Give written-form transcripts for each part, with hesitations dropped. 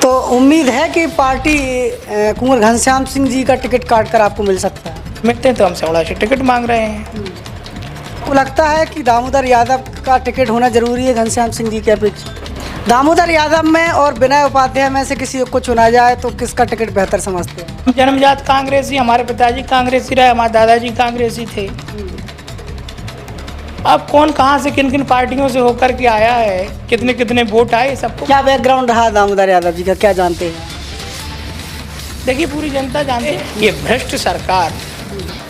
तो उम्मीद है कि पार्टी कुंवर घनश्याम सिंह जी का टिकट काट कर आपको मिल सकता है। मिलते हैं तो हम सेवड़ा से टिकट मांग रहे हैं। आपको लगता है कि दामोदर यादव का टिकट होना जरूरी है घनश्याम सिंह जी के अपेक्षा? दामोदर यादव में और विनय उपाध्याय में से किसी एक को चुना जाए तो किसका टिकट बेहतर समझते हैं? हम जन्मजात कांग्रेसी, हमारे पिताजी कांग्रेसी रहे, हमारे दादाजी कांग्रेसी थे। अब कौन कहाँ से किन किन पार्टियों से होकर के आया है, कितने कितने वोट आए, सबको क्या बैकग्राउंड रहा दामोदर यादव जी का, क्या जानते हैं? देखिए, पूरी जनता जानती है ये भ्रष्ट सरकार,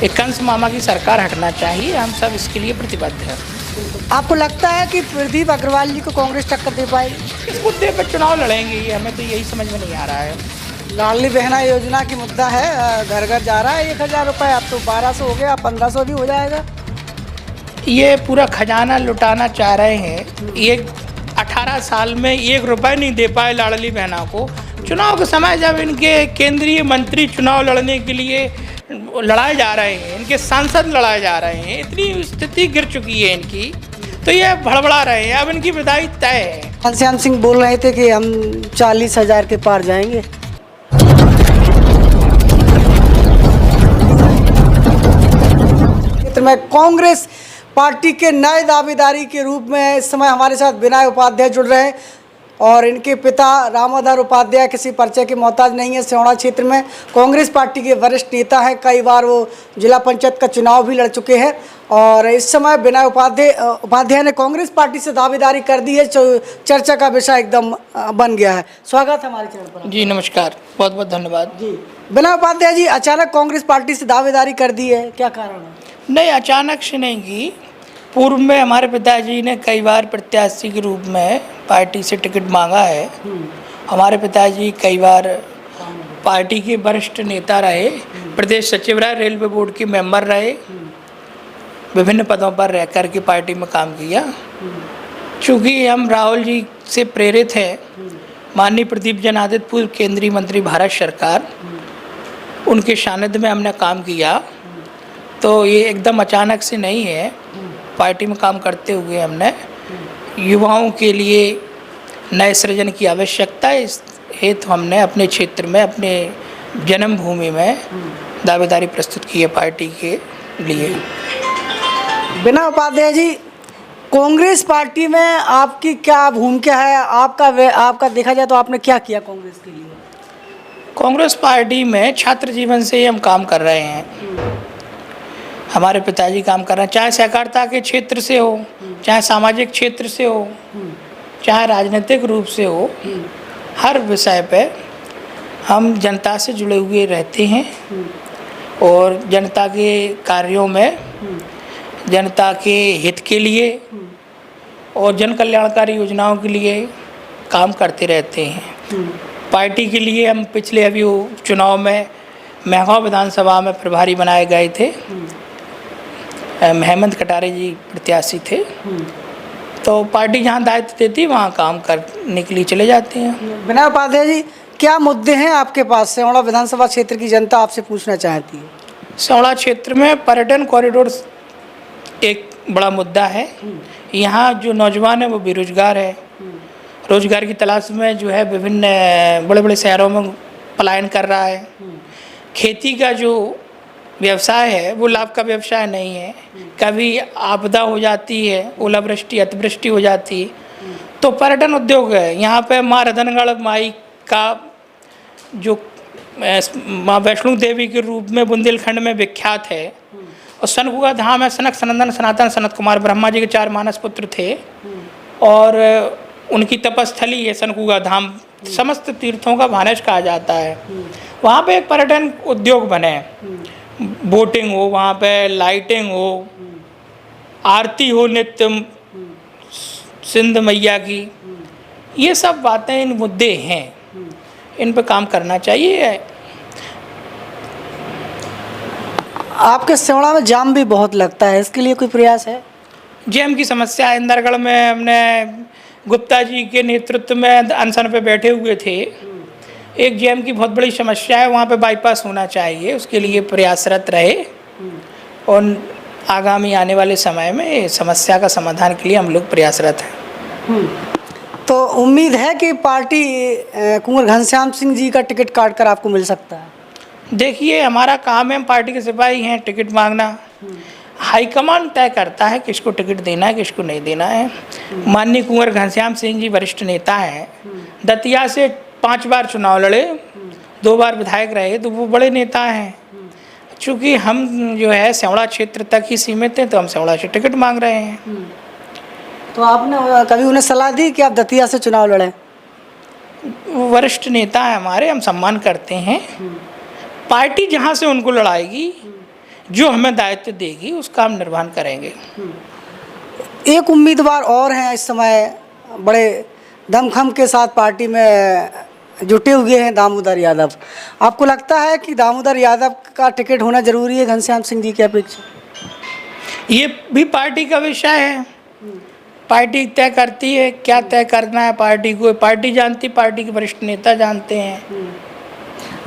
एक कंस मामा की सरकार हटना चाहिए। हम सब इसके लिए प्रतिबद्ध हैं। आपको लगता है कि प्रदीप अग्रवाल जी को कांग्रेस टक्कर दे पाएगी? इस मुद्दे पर चुनाव लड़ेंगे, ये हमें तो यही समझ में नहीं आ रहा है। लाडली बहना योजना की मुद्दा है, घर घर जा रहा है 1000 रुपये, अब तो 1200 हो गया, 1500 भी हो जाएगा। ये पूरा खजाना लुटाना चाह रहे हैं। ये 18 साल में 1 रुपये नहीं दे पाए लाडली बहना को। चुनाव के समय जब इनके केंद्रीय मंत्री चुनाव लड़ने के लिए लड़ाए जा रहे हैं, इनके सांसद लड़ाए जा रहे हैं, इतनी स्थिति गिर चुकी है इनकी, तो ये भड़बड़ा रहे हैं। अब इनकी विदाई तय है। घनश्याम सिंह बोल रहे थे कि हम 40,000 के पार जाएंगे। में कांग्रेस पार्टी के नए दावेदारी के रूप में इस समय हमारे साथ विनय उपाध्याय जुड़ रहे हैं और इनके पिता रामाधर उपाध्याय किसी परिचय के मोहताज नहीं है। सिहोड़ा क्षेत्र में कांग्रेस पार्टी के वरिष्ठ नेता हैं, कई बार वो जिला पंचायत का चुनाव भी लड़ चुके हैं और इस समय विनय उपाध्याय ने कांग्रेस पार्टी से दावेदारी कर दी है। चर्चा का विषय एकदम बन गया है। स्वागत है हमारे चैनल पर। जी नमस्कार, बहुत बहुत धन्यवाद। जी विनय उपाध्याय जी, अचानक कांग्रेस पार्टी से दावेदारी कर दी है, क्या कारण है? नहीं, अचानक से नहीं की। पूर्व में हमारे पिताजी ने कई बार प्रत्याशी के रूप में पार्टी से टिकट मांगा है। हमारे पिताजी कई बार पार्टी के वरिष्ठ नेता रहे, प्रदेश सचिव रहे, रेलवे बोर्ड के मेंबर रहे, विभिन्न पदों पर रह कर के पार्टी में काम किया। चूँकि हम राहुल जी से प्रेरित हैं, माननीय प्रदीप जनादित्य पूर्व केंद्रीय मंत्री भारत सरकार, उनके सानिध्य में हमने काम किया, तो ये एकदम अचानक से नहीं है। पार्टी में काम करते हुए हमने युवाओं के लिए नए सृजन की आवश्यकता है, इस हेतु हमने अपने क्षेत्र में, अपने जन्मभूमि में दावेदारी प्रस्तुत की है पार्टी के लिए। विनय उपाध्याय जी, कांग्रेस पार्टी में आपकी क्या भूमिका है? आपका देखा जाए तो आपने क्या किया कांग्रेस के लिए? कांग्रेस पार्टी में छात्र जीवन से ही हम काम कर रहे हैं। हमारे पिताजी काम कर रहे हैं, चाहे सहकारिता के क्षेत्र से हो, चाहे सामाजिक क्षेत्र से हो, चाहे राजनीतिक रूप से हो, हर विषय पे हम जनता से जुड़े हुए रहते हैं और जनता के कार्यों में, जनता के हित के लिए और जन कल्याणकारी योजनाओं के लिए काम करते रहते हैं। पार्टी के लिए हम पिछले अभी चुनाव में महगांव विधानसभा में प्रभारी बनाए गए थे। हेमंत कटारे जी प्रत्याशी थे, तो पार्टी जहाँ दायित्व देती है वहाँ काम करने के लिए चले जाते हैं। विनय उपाध्याय जी, क्या मुद्दे हैं आपके पास? सिहोड़ा विधानसभा क्षेत्र की जनता आपसे पूछना चाहती है। सिहोड़ा क्षेत्र में पर्यटन कॉरिडोर एक बड़ा मुद्दा है। यहाँ जो नौजवान है वो बेरोजगार है, रोजगार की तलाश में जो है विभिन्न बड़े बड़े शहरों में पलायन कर रहा है। खेती का जो व्यवसाय है वो लाभ का व्यवसाय नहीं है। कभी आपदा हो जाती है, ओलावृष्टि अतिवृष्टि हो जाती है, तो पर्यटन उद्योग है। यहाँ पे माँ रतनगढ़ माई का जो माँ वैष्णो देवी के रूप में बुंदेलखंड में विख्यात है, और सनकुगा धाम है। सनक सनंदन सनातन सनत कुमार ब्रह्मा जी के 4 मानस पुत्र थे और उनकी तपस्थली है सनकुगा धाम, समस्त तीर्थों का भानज कहा जाता है। वहाँ पे एक पर्यटन उद्योग बने, बोटिंग हो, वहाँ पे लाइटिंग हो, आरती हो, नित्य सिंध मैया की, ये सब बातें, इन मुद्दे हैं, इन पे काम करना चाहिए। आपके सिहोड़ा में जाम भी बहुत लगता है, इसके लिए कोई प्रयास है? जैम की समस्या है। इंदरगढ़ में हमने गुप्ता जी के नेतृत्व में अनशन पे बैठे हुए थे। एक जैम की बहुत बड़ी समस्या है, वहाँ पे बाईपास होना चाहिए, उसके लिए प्रयासरत रहे और आगामी आने वाले समय में समस्या का समाधान के लिए हम लोग प्रयासरत हैं। तो उम्मीद है कि पार्टी कुंवर घनश्याम सिंह जी का टिकट काट कर आपको मिल सकता है? देखिए, हमारा काम है, हम पार्टी के सिपाही हैं, टिकट मांगना। हाईकमान तय करता है किसको टिकट देना है, किसको नहीं देना है। माननीय कुंवर घनश्याम सिंह जी वरिष्ठ नेता हैं, दतिया से 5 बार चुनाव लड़े, 2 बार विधायक रहे, तो वो बड़े नेता हैं। चूँकि हम जो है सेवड़ा क्षेत्र तक ही सीमित हैं, तो हम सेवड़ा से टिकट मांग रहे हैं। तो आपने कभी उन्हें सलाह दी कि आप दतिया से चुनाव लड़ें? वो वरिष्ठ नेता है हमारे, हम सम्मान करते हैं। पार्टी जहाँ से उनको लड़ाएगी, जो हमें दायित्व देगी, उसका हम निर्वहन करेंगे। एक उम्मीदवार और हैं इस समय बड़े दमखम के साथ पार्टी में जुटे हुए हैं, दामोदर यादव। आपको लगता है कि दामोदर यादव का टिकट होना जरूरी है घनश्याम सिंह जी की अपेक्षा? ये भी पार्टी का विषय है, पार्टी तय करती है क्या तय करना है पार्टी को, पार्टी जानती, पार्टी के वरिष्ठ नेता जानते हैं।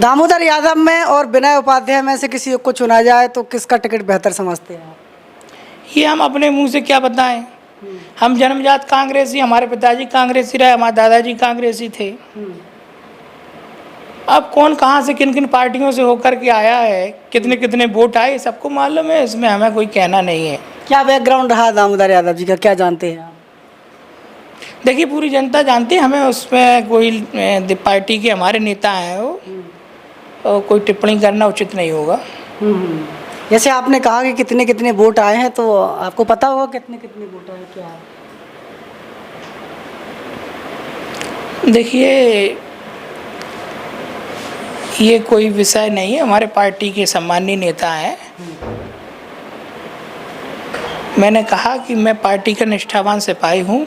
दामोदर यादव में और विनय उपाध्याय में से किसी एक को चुना जाए तो किसका टिकट बेहतर समझते हैं? ये हम अपने मुंह से क्या बताएं। हम जन्मजात कांग्रेसी, हमारे पिताजी कांग्रेसी रहे, हमारे दादाजी कांग्रेसी थे। अब कौन कहाँ से किन किन पार्टियों से होकर के आया है, कितने कितने वोट आए, सबको मालूम है, इसमें हमें कोई कहना नहीं है। क्या बैकग्राउंड रहा दामोदर यादव जी का, क्या जानते हैं आप? देखिए, पूरी जनता जानती है, हमें उसमें कोई पार्टी के हमारे नेता हैं वो, और कोई टिप्पणी करना उचित नहीं होगा। जैसे आपने कहा कि कितने कितने वोट आए हैं, तो आपको पता होगा कितने कितने वोट आए, क्या है? देखिए, ये कोई विषय नहीं है, हमारे पार्टी के सम्मानीय नेता हैं। मैंने कहा कि मैं पार्टी का निष्ठावान सिपाही हूँ,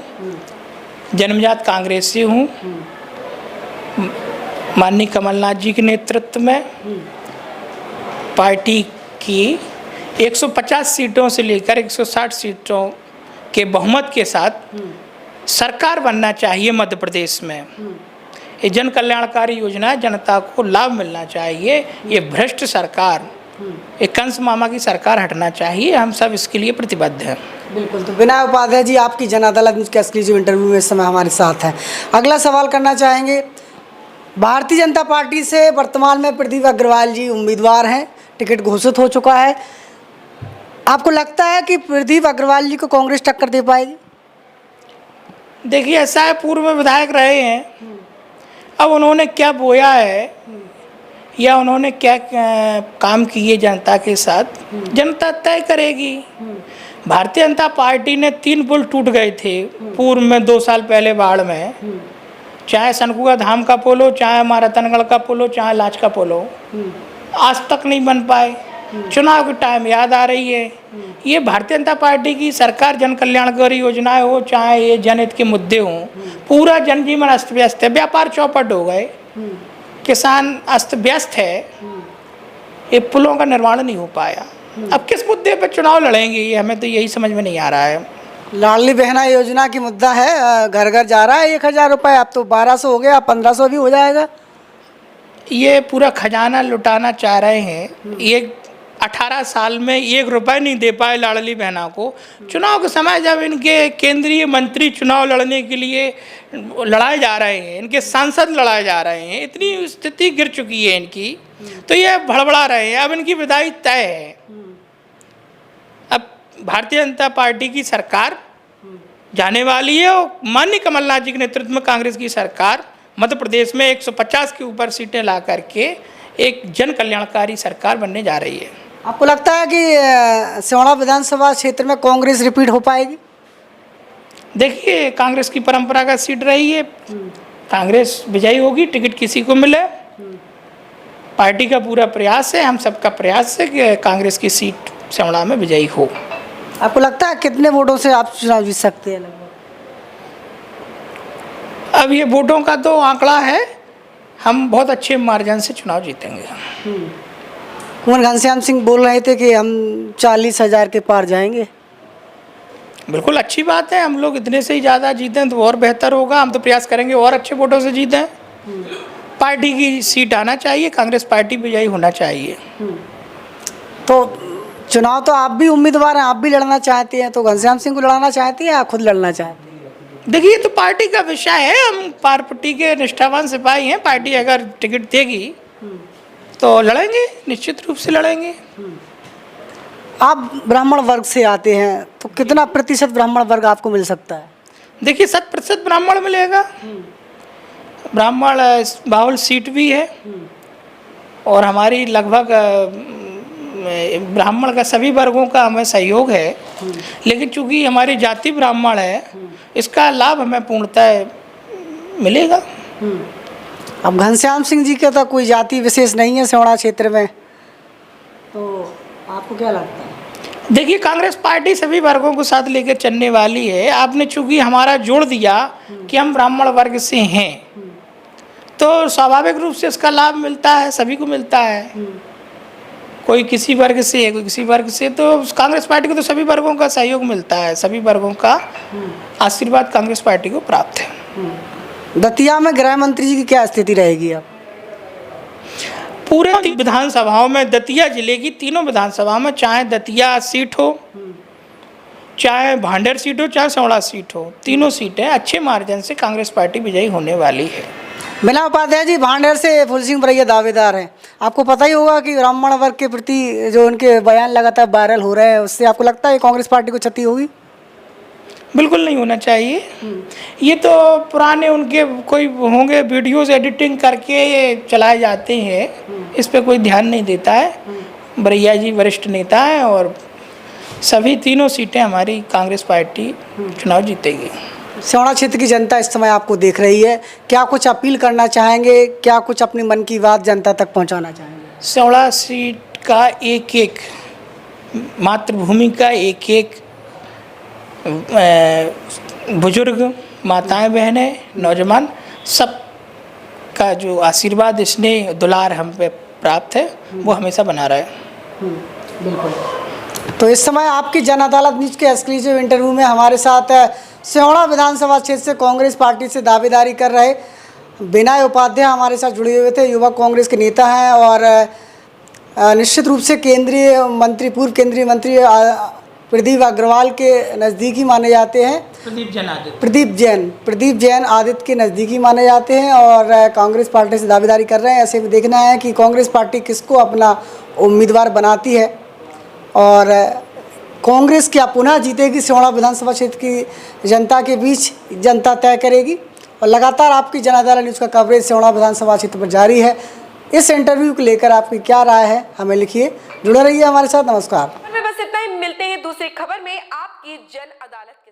जन्मजात कांग्रेसी हूँ। माननीय कमलनाथ जी के नेतृत्व में पार्टी की 150 सीटों से लेकर 160 सीटों के बहुमत के साथ सरकार बनना चाहिए मध्य प्रदेश में। ये जन कल्याणकारी योजना है, जनता को लाभ मिलना चाहिए। ये भ्रष्ट सरकार, ये कंस मामा की सरकार हटना चाहिए। हम सब इसके लिए प्रतिबद्ध हैं। बिल्कुल। तो विनय उपाध्याय जी, आपकी जन अदालत के एक्सक्लूसिव इंटरव्यू में इस समय हमारे साथ हैं। अगला सवाल करना चाहेंगे, भारतीय जनता पार्टी से वर्तमान में प्रदीप अग्रवाल जी उम्मीदवार हैं, टिकट घोषित हो चुका है। आपको लगता है कि प्रदीप अग्रवाल जी को कांग्रेस टक्कर दे पाएगी? देखिए, ऐसा है, पूर्व में विधायक रहे हैं, अब उन्होंने क्या बोया है या उन्होंने क्या काम किए जनता के साथ, जनता तय करेगी। भारतीय जनता पार्टी ने 3 पुल टूट गए थे पूर्व में, 2 साल पहले बाढ़ में, चाहे सनकुआ धाम का पुल हो, चाहे हमारा रतनगढ़ का पुल हो, चाहे लाच का पुल हो, आज तक नहीं बन पाए। चुनाव के टाइम याद आ रही है। ये भारतीय जनता पार्टी की सरकार, जन कल्याणकारी योजनाएं हो, चाहे ये जनहित के मुद्दे हों, पूरा जनजीवन अस्त व्यस्त है, व्यापार चौपट हो गए, किसान अस्त व्यस्त है, ये पुलों का निर्माण नहीं हो पाया। अब किस मुद्दे पर चुनाव लड़ेंगे, ये हमें तो यही समझ में नहीं आ रहा है। लाडली बहना योजना की मुद्दा है, घर घर जा रहा है 1000 रुपये, अब तो 1200 हो गया, 1500 भी हो जाएगा। ये पूरा खजाना लुटाना चाह रहे हैं। ये 18 साल में 1 रुपये नहीं दे पाए लाडली बहना को। चुनाव के समय जब इनके केंद्रीय मंत्री चुनाव लड़ने के लिए लड़ाए जा रहे हैं, इनके सांसद लड़ाए जा रहे हैं, इतनी स्थिति गिर चुकी है इनकी, तो ये भड़बड़ा रहे हैं। अब इनकी विदाई तय है। अब भारतीय जनता पार्टी की सरकार जाने वाली है और माननीय कमलनाथ जी के नेतृत्व में कांग्रेस की सरकार मध्य प्रदेश में 150 के ऊपर सीटें ला करके एक जन कल्याणकारी सरकार बनने जा रही है। आपको लगता है कि सिवाड़ा विधानसभा क्षेत्र में कांग्रेस रिपीट हो पाएगी? देखिए, कांग्रेस की परंपरागत सीट रही है, कांग्रेस विजयी होगी, टिकट किसी को मिले। पार्टी का पूरा प्रयास है, हम सबका प्रयास है कि कांग्रेस की सीट सिवाड़ा में विजयी हो। आपको लगता है कितने वोटों से आप चुनाव जीत सकते हैं लगभग? अब ये वोटों का तो आंकड़ा है, हम बहुत अच्छे मार्जिन से चुनाव जीतेंगे। कुंवर घनश्याम सिंह बोल रहे थे कि हम 40,000 के पार जाएंगे। बिल्कुल अच्छी बात है, हम लोग इतने से ही ज़्यादा जीतें तो और बेहतर होगा। हम तो प्रयास करेंगे और अच्छे वोटों से जीतें। पार्टी की सीट आना चाहिए, कांग्रेस पार्टी विजयी होना चाहिए। तो चुनाव तो आप भी उम्मीदवार हैं, आप भी लड़ना चाहती हैं, तो घनश्याम सिंह को लड़ाना चाहती हैं या खुद लड़ना चाहती हैं? देखिए ये तो पार्टी का विषय है, हम पार्टी के निष्ठावान सिपाही हैं। पार्टी अगर टिकट देगी तो लड़ेंगे, निश्चित रूप से लड़ेंगे। आप ब्राह्मण वर्ग से आते हैं तो कितना प्रतिशत ब्राह्मण वर्ग आपको मिल सकता है? देखिए 100% ब्राह्मण मिलेगा। ब्राह्मण बाहुल सीट भी है और हमारी लगभग ब्राह्मण का सभी वर्गों का हमें सहयोग है, लेकिन चूंकि हमारी जाति ब्राह्मण है, इसका लाभ हमें पूर्णतः मिलेगा। अब घनश्याम सिंह जी का तो कोई जाति विशेष नहीं है सिहोड़ा क्षेत्र में, तो आपको क्या लगता है? देखिए कांग्रेस पार्टी सभी वर्गों को साथ लेकर चलने वाली है। आपने चूंकि हमारा जोड़ दिया कि हम ब्राह्मण वर्ग से हैं, तो स्वाभाविक रूप से इसका लाभ मिलता है, सभी को मिलता है। कोई किसी वर्ग से, कोई किसी वर्ग से, तो कांग्रेस पार्टी को तो सभी वर्गों का सहयोग मिलता है, सभी वर्गों का आशीर्वाद कांग्रेस पार्टी को प्राप्त है। दतिया में गृह मंत्री जी की क्या स्थिति रहेगी अब? पूरे विधानसभाओं में, दतिया जिले की तीनों विधानसभा में, चाहे दतिया सीट हो, चाहे भांडेर सीट हो, चाहे सिहोड़ा सीट हो, तीनों सीटें अच्छे मार्जिन से कांग्रेस पार्टी विजयी होने वाली है। बिना उपाध्याय जी भांडेर से फूल सिंह बरैया दावेदार हैं। आपको पता ही होगा कि ब्राह्मण वर्ग के प्रति जो उनके बयान लगातार वायरल हो रहे हैं, उससे आपको लगता है कांग्रेस पार्टी को क्षति होगी? बिल्कुल नहीं होना चाहिए। ये तो पुराने उनके कोई होंगे वीडियोस एडिटिंग करके चलाए जाते हैं, इस पे कोई ध्यान नहीं देता है। बरैया जी वरिष्ठ नेता हैं और सभी तीनों सीटें हमारी कांग्रेस पार्टी चुनाव जीतेगी। सिहोड़ा क्षेत्र की जनता इस समय आपको देख रही है, क्या कुछ अपील करना चाहेंगे, क्या कुछ अपनी मन की बात जनता तक पहुंचाना चाहेंगे? सिहोड़ा सीट का एक एक मातृभूमि का एक एक बुजुर्ग, माताएं, बहनें, नौजवान, सब का जो आशीर्वाद, स्नेह, दुलार हम पे प्राप्त है, वो हमेशा बना रहे। बिल्कुल। तो इस समय आपकी जन अदालत न्यूज के एक्सक्लूसिव इंटरव्यू में हमारे साथ सिहोड़ा विधानसभा क्षेत्र से कांग्रेस पार्टी से दावेदारी कर रहे विनय उपाध्याय हमारे साथ जुड़े हुए थे। युवा कांग्रेस के नेता हैं और निश्चित रूप से केंद्रीय मंत्री, पूर्व केंद्रीय मंत्री प्रदीप अग्रवाल के नज़दीकी माने जाते हैं। प्रदीप जैन आदित्य के नज़दीकी माने जाते हैं और कांग्रेस पार्टी से दावेदारी कर रहे हैं। ऐसे भी देखना है कि कांग्रेस पार्टी किसको अपना उम्मीदवार बनाती है और कांग्रेस क्या पुनः जीतेगी सिहोड़ा विधानसभा क्षेत्र की जनता के बीच, जनता तय करेगी। और लगातार आपकी जन अदालत न्यूज़ का कवरेज सिहोड़ा विधानसभा क्षेत्र पर जारी है। इस इंटरव्यू को लेकर आपकी क्या राय है हमें लिखिए, जुड़े रहिए हमारे साथ। नमस्कार। बस इतना ही, मिलते हैं दूसरी खबर में आपकी जन अदालत।